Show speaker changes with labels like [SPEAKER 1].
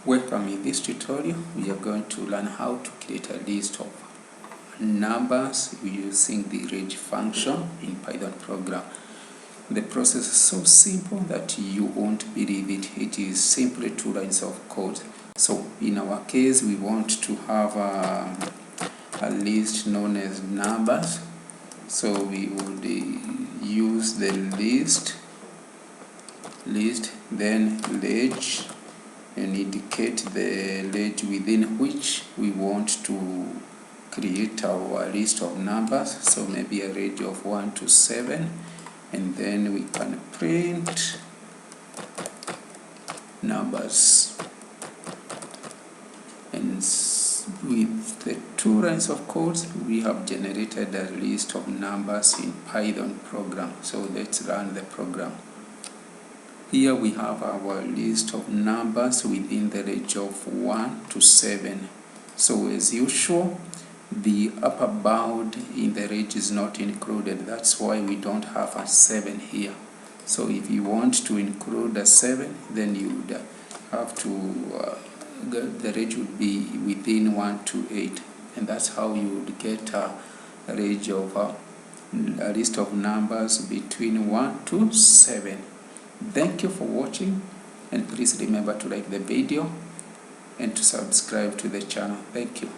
[SPEAKER 1] Welcome. In this tutorial, we are going to learn how to create a list of numbers using the range function in Python program. The process is so simple that you won't believe it. It is simply 2 lines of code. So in our case, we want to have a list known as numbers. So we would use the list, then range, and indicate the range within which we want to create our list of numbers. So maybe a range of 1 to 7, and then we can print numbers. And with the 2 lines of code, we have generated a list of numbers in Python program. So let's run the program. Here we have our list of numbers within the range of 1 to 7. So as usual, the upper bound in the range is not included. That's why we don't have a 7 here. So if you want to include a 7, then you would have to, the range would be within 1 to 8. And that's how you would get a range of a list of numbers between 1 to 7. Thank you for watching, and please remember to like the video and to subscribe to the channel. Thank you.